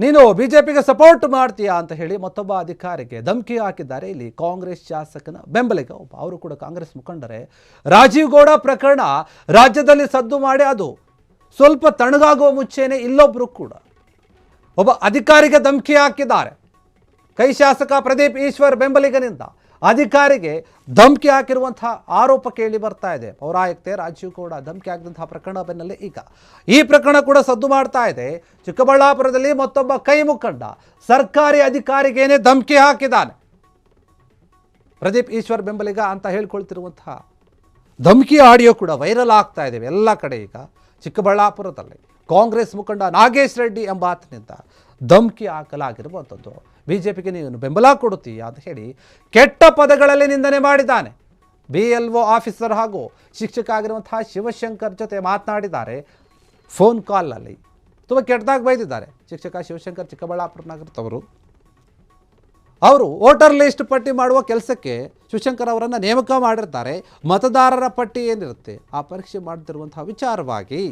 ನೀನು ಬಿಜೆಪಿಗೆ ಸಪೋರ್ಟ್ ಮಾಡ್ತೀಯಾ ಅಂತ ಹೇಳಿ ಮತ್ತೊಬ್ಬ ಅಧಿಕಾರಿಗೆ ಧಮಕಿ ಹಾಕಿದ್ದಾರೆ. ಇಲ್ಲಿ ಕಾಂಗ್ರೆಸ್ ಶಾಸಕನ ಬೆಂಬಲಿಗ ಒಬ್ಬ, ಅವರು ಕೂಡ ಕಾಂಗ್ರೆಸ್ ಮುಖಂಡರೇ. ರಾಜೀವ್ ಗೌಡ ಪ್ರಕರಣ ರಾಜ್ಯದಲ್ಲಿ ಸದ್ದು ಮಾಡಿ ಅದು ಸ್ವಲ್ಪ ತಣ್ಣಗಾಗುವ ಮುಂಚೆನೆ ಇಲ್ಲೊಬ್ರು ಕೂಡ ಒಬ್ಬ ಅಧಿಕಾರಿಗೆ ಧಮಕಿ ಹಾಕಿದ್ದಾರೆ. ಕೈ ಶಾಸಕ ಪ್ರದೀಪ್ ಈಶ್ವರ್ ಬೆಂಬಲಿಗನಿಂದ ಅಧಿಕಾರಿಗೆ ಧಮಕಿ ಹಾಕಿರುವಂತಹ ಆರೋಪ ಕೇಳಿ ಬರ್ತಾ ಇದೆ. ಪೌರಾಯುಕ್ತೆ ರಾಜೀವ್ ಗೌಡ ಧಮಕಿ ಹಾಕಿದಂತಹ ಪ್ರಕರಣ ಬೆನ್ನಲ್ಲೇ ಈಗ ಈ ಪ್ರಕರಣ ಕೂಡ ಸದ್ದು ಮಾಡ್ತಾ ಇದೆ. ಚಿಕ್ಕಬಳ್ಳಾಪುರದಲ್ಲಿ ಮತ್ತೊಬ್ಬ ಕೈ ಮುಖಂಡ ಸರ್ಕಾರಿ ಅಧಿಕಾರಿಗೇನೆ ಧಮಕಿ ಹಾಕಿದ್ದಾನೆ. ಪ್ರದೀಪ್ ಈಶ್ವರ್ ಬೆಂಬಲಿಗ ಅಂತ ಹೇಳ್ಕೊಳ್ತಿರುವಂತಹ ಧಮಕಿ ಆಡಿಯೋ ಕೂಡ ವೈರಲ್ ಆಗ್ತಾ ಇದೆ ಎಲ್ಲ ಕಡೆ. ಈಗ ಚಿಕ್ಕಬಳ್ಳಾಪುರದಲ್ಲಿ ಕಾಂಗ್ರೆಸ್ ಮುಖಂಡ ನಾಗೇಶ್ ರೆಡ್ಡಿ ಎಂಬಾತನಿಂದ ಧಮಕಿ ಹಾಕಲಾಗಿರುವಂಥದ್ದು. ಬಿಜೆಪಿಗೆ ನೀನು ಬೆಂಬಲ ಕೊಡುತ್ತೀಯಾ ಅಂತ ಹೇಳಿ ಕೆಟ್ಟ ಪದಗಳಲ್ಲಿ ನಿಂದನೆ ಮಾಡಿದ್ದಾನೆ. BLO ಆಫೀಸರ್ ಹಾಗೂ ಶಿಕ್ಷಕ ಆಗಿರುವಂತಹ ಶಿವಶಂಕರ್ ಜೊತೆ ಮಾತನಾಡಿದ್ದಾರೆ. ಫೋನ್ ಕಾಲ್ನಲ್ಲಿ ತುಂಬ ಕೆಟ್ಟದಾಗಿ ಬೈದಿದ್ದಾರೆ. ಶಿಕ್ಷಕ ಶಿವಶಂಕರ್ ಚಿಕ್ಕಬಳ್ಳಾಪುರ ನಗರದವರು. ಅವರು ವೋಟರ್ ಲಿಸ್ಟ್ ಪಟ್ಟಿ ಮಾಡುವ ಕೆಲಸಕ್ಕೆ ಶಿವಶಂಕರ್ ಅವರನ್ನು ನೇಮಕ ಮಾಡಿರ್ತಾರೆ. ಮತದಾರರ ಪಟ್ಟಿ ಏನಿರುತ್ತೆ ಆ ಪರೀಕ್ಷೆ ಮಾಡ್ತಿರುವಂತಹ ವಿಚಾರವಾಗಿ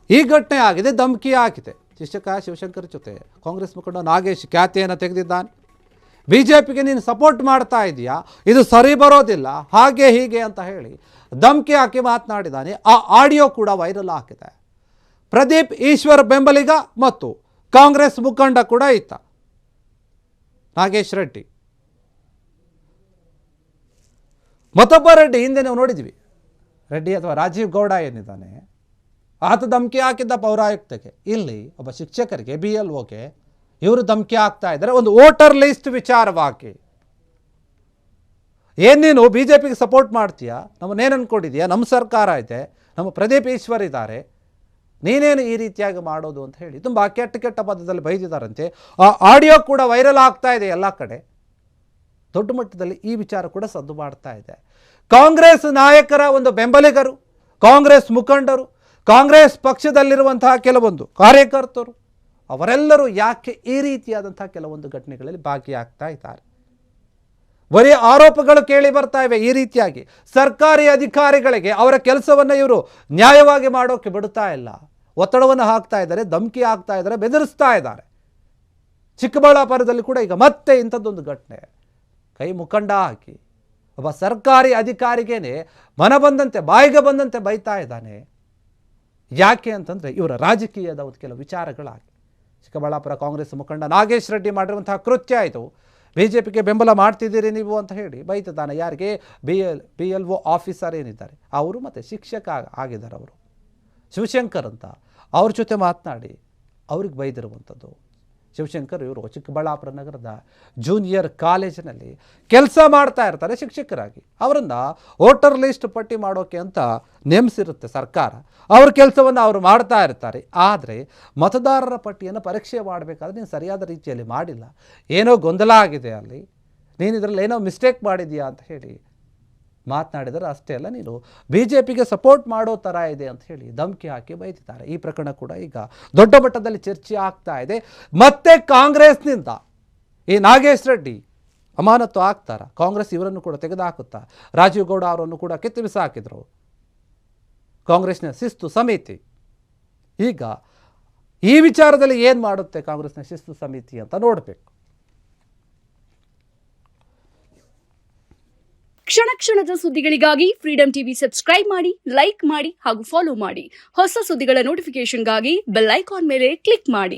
ಈ ಘಟನೆ ಆಗಿದೆ. ಧಮಕಿ ಹಾಕಿದೆ. ಶಿಕ್ಷಕ ಶಿವಶಂಕರ್ ಜೊತೆ ಕಾಂಗ್ರೆಸ್ ಮುಖಂಡ ನಾಗೇಶ್ ಖ್ಯಾತಿಯನ್ನು ತೆಗೆದಿದ್ದಾನೆ. ಬಿಜೆಪಿಗೆ ನೀನು ಸಪೋರ್ಟ್ ಮಾಡ್ತಾ ಇದೆಯಾ, ಇದು ಸರಿ ಬರೋದಿಲ್ಲ, ಹಾಗೆ ಹೀಗೆ ಅಂತ ಹೇಳಿ ಧಮಕಿ ಹಾಕಿ ಮಾತನಾಡಿದ್ದಾನೆ. ಆ ಆಡಿಯೋ ಕೂಡ ವೈರಲ್ ಆಗಿದೆ. ಪ್ರದೀಪ್ ಈಶ್ವರ್ ಬೆಂಬಲಿಗ ಮತ್ತು ಕಾಂಗ್ರೆಸ್ ಮುಖಂಡ ಕೂಡ ಇತ್ತ ನಾಗೇಶ್ ರೆಡ್ಡಿ. ಮತ್ತೊಬ್ಬ ರೆಡ್ಡಿ ಹಿಂದೆ ನಾವು ನೋಡಿದ್ವಿ. ರೆಡ್ಡಿ ಅಥವಾ ರಾಜೀವ್ ಗೌಡ ಏನಿದ್ದಾನೆ ಆತ ಧಮಕಿ ಹಾಕಿದ್ದ ಪೌರಾಯುಕ್ತಗೆ. ಇಲ್ಲಿ ಒಬ್ಬ ಶಿಕ್ಷಕರಿಗೆ BLOಗೆ ಇವರು ಧಮಕಿ ಹಾಕ್ತಾ ಇದ್ದಾರೆ ಒಂದು ವೋಟರ್ ಲಿಸ್ಟ್ ವಿಚಾರವಾಗಿ. ಏನೇನು ಬಿಜೆಪಿಗೆ ಸಪೋರ್ಟ್ ಮಾಡ್ತೀಯಾ, ನಮ್ಮನ್ನೇನು ಅನ್ಕೊಂಡಿದ್ಯಾ, ನಮ್ಮ ಸರ್ಕಾರ ಇದೆ, ನಮ್ಮ ಪ್ರದೀಪ್ ಈಶ್ವರ್ ಇದ್ದಾರೆ, ನೀನೇನು ಈ ರೀತಿಯಾಗಿ ಮಾಡೋದು ಅಂತ ಹೇಳಿ ತುಂಬ ಕೆಟ್ಟ ಪದದಲ್ಲಿ ಬೈದಿದ್ದಾರಂತೆ. ಆ ಆಡಿಯೋ ಕೂಡ ವೈರಲ್ ಆಗ್ತಾ ಇದೆ ಎಲ್ಲ ಕಡೆ. ದೊಡ್ಡ ಮಟ್ಟದಲ್ಲಿ ಈ ವಿಚಾರ ಕೂಡ ಸದ್ದು ಮಾಡ್ತಾ ಇದೆ. ಕಾಂಗ್ರೆಸ್ ನಾಯಕರ ಒಂದು ಬೆಂಬಲಿಗರು, ಕಾಂಗ್ರೆಸ್ ಮುಖಂಡರು, ಕಾಂಗ್ರೆಸ್ ಪಕ್ಷದಲ್ಲಿರುವಂತಹ ಕೆಲವೊಂದು ಕಾರ್ಯಕರ್ತರು ಅವರೆಲ್ಲರೂ ಯಾಕೆ ಈ ರೀತಿಯಾದಂತಹ ಕೆಲವೊಂದು ಘಟನೆಗಳಲ್ಲಿ ಭಾಗಿಯಾಗ್ತಾ ಇದ್ದಾರೆ. ಬರೀ ಆರೋಪಗಳು ಕೇಳಿ ಬರ್ತಾ ಇವೆ. ಈ ರೀತಿಯಾಗಿ ಸರ್ಕಾರಿ ಅಧಿಕಾರಿಗಳಿಗೆ ಅವರ ಕೆಲಸವನ್ನು ಇವರು ನ್ಯಾಯವಾಗಿ ಮಾಡೋಕ್ಕೆ ಬಿಡ್ತಾ ಇಲ್ಲ. ಒತ್ತಡವನ್ನು ಹಾಕ್ತಾ ಇದ್ದಾರೆ, ಧಮಕಿ ಹಾಕ್ತಾ ಇದ್ದಾರೆ, ಬೆದರಿಸ್ತಾ ಇದ್ದಾರೆ. ಚಿಕ್ಕಬಳ್ಳಾಪುರದಲ್ಲಿ ಕೂಡ ಈಗ ಮತ್ತೆ ಇಂಥದ್ದೊಂದು ಘಟನೆ. ಕೈ ಮುಖಂಡ ಹಾಕಿ ಒಬ್ಬ ಸರ್ಕಾರಿ ಅಧಿಕಾರಿಗೇನೆ ಮನ ಬಂದಂತೆ ಬಾಯಿಗೆ ಬಂದಂತೆ ಬೈತಾ ಇದ್ದಾನೆ. ಯಾಕೆ ಅಂತಂದರೆ ಇವರ ರಾಜಕೀಯದ ಒಂದು ಕೆಲವು ವಿಚಾರಗಳಾಗಿ ಚಿಕ್ಕಬಳ್ಳಾಪುರ ಕಾಂಗ್ರೆಸ್ ಮುಖಂಡ ನಾಗೇಶ್ ರೆಡ್ಡಿ ಮಾಡಿರುವಂತಹ ಕೃತ್ಯ ಆಯಿತು. ಬಿಜೆಪಿಗೆ ಬೆಂಬಲ ಮಾಡ್ತಿದ್ದೀರಿ ನೀವು ಅಂತ ಹೇಳಿ ಬೈತಿದ್ದಾನೆ. ಯಾರಿಗೆ BLO ಆಫೀಸರ್ ಏನಿದ್ದಾರೆ ಅವರು ಮತ್ತು ಶಿಕ್ಷಕ ಆಗಿದ್ದಾರೆ ಅವರು ಶಿವಶಂಕರ್ ಅಂತ, ಅವ್ರ ಜೊತೆ ಮಾತನಾಡಿ ಅವ್ರಿಗೆ ಬೈದಿರುವಂಥದ್ದು. ಶಿವಶಂಕರ್ ಇವರು ಚಿಕ್ಕಬಳ್ಳಾಪುರ ನಗರದ ಜೂನಿಯರ್ ಕಾಲೇಜಿನಲ್ಲಿ ಕೆಲಸ ಮಾಡ್ತಾ ಇರ್ತಾರೆ ಶಿಕ್ಷಕರಾಗಿ. ಅವರನ್ನು ವೋಟರ್ ಲಿಸ್ಟ್ ಪಟ್ಟಿ ಮಾಡೋಕ್ಕೆ ಅಂತ ನೇಮಿಸಿರುತ್ತೆ ಸರ್ಕಾರ. ಅವ್ರ ಕೆಲಸವನ್ನು ಅವರು ಮಾಡ್ತಾ ಇರ್ತಾರೆ. ಆದರೆ ಮತದಾರರ ಪಟ್ಟಿಯನ್ನು ಪರೀಕ್ಷೆ ಮಾಡಬೇಕಾದ್ರೆ ನೀನು ಸರಿಯಾದ ರೀತಿಯಲ್ಲಿ ಮಾಡಿಲ್ಲ, ಏನೋ ಗೊಂದಲ ಆಗಿದೆ ಅಲ್ಲಿ, ನೀನು ಇದರಲ್ಲಿ ಏನೋ ಮಿಸ್ಟೇಕ್ ಮಾಡಿದೆಯಾ ಅಂತ ಹೇಳಿ ಮಾತನಾಡಿದರೆ. ಅಷ್ಟೇ ಅಲ್ಲ, ನೀನು ಬಿಜೆಪಿಗೆ ಸಪೋರ್ಟ್ ಮಾಡೋ ಥರ ಇದೆ ಅಂತ ಹೇಳಿ ಧಮಕಿ ಹಾಕಿ ಬೈತಿದ್ದಾರೆ. ಈ ಪ್ರಕರಣ ಕೂಡ ಈಗ ದೊಡ್ಡ ಮಟ್ಟದಲ್ಲಿ ಚರ್ಚೆ ಆಗ್ತಾ ಇದೆ. ಮತ್ತೆ ಕಾಂಗ್ರೆಸ್ನಿಂದ ಈ ನಾಗೇಶ್ ರೆಡ್ಡಿ ಅಮಾನತು ಆಗ್ತಾರ, ಕಾಂಗ್ರೆಸ್ ಇವರನ್ನು ಕೂಡ ತೆಗೆದುಹಾಕುತ್ತಾ, ರಾಜೀವ್ ಗೌಡ ಅವರನ್ನು ಕೂಡ ಕಿತ್ತು ಬಿಸಾಕಿದ್ರು ಕಾಂಗ್ರೆಸ್ನ ಶಿಸ್ತು ಸಮಿತಿ. ಈಗ ಈ ವಿಚಾರದಲ್ಲಿ ಏನು ಮಾಡುತ್ತೆ ಕಾಂಗ್ರೆಸ್ನ ಶಿಸ್ತು ಸಮಿತಿ ಅಂತ ನೋಡಬೇಕು. ಕ್ಷಣ ಕ್ಷಣದ ಸುದ್ದಿಗಳಿಗಾಗಿ ಫ್ರೀಡಂ ಟಿವಿ ಸಬ್ಸ್ಕ್ರೈಬ್ ಮಾಡಿ, ಲೈಕ್ ಮಾಡಿ ಹಾಗೂ ಫಾಲೋ ಮಾಡಿ. ಹೊಸ ಸುದ್ದಿಗಳ ನೋಟಿಫಿಕೇಶನ್ಗಾಗಿ ಬೆಲ್ ಐಕಾನ್ ಮೇಲೆ ಕ್ಲಿಕ್ ಮಾಡಿ.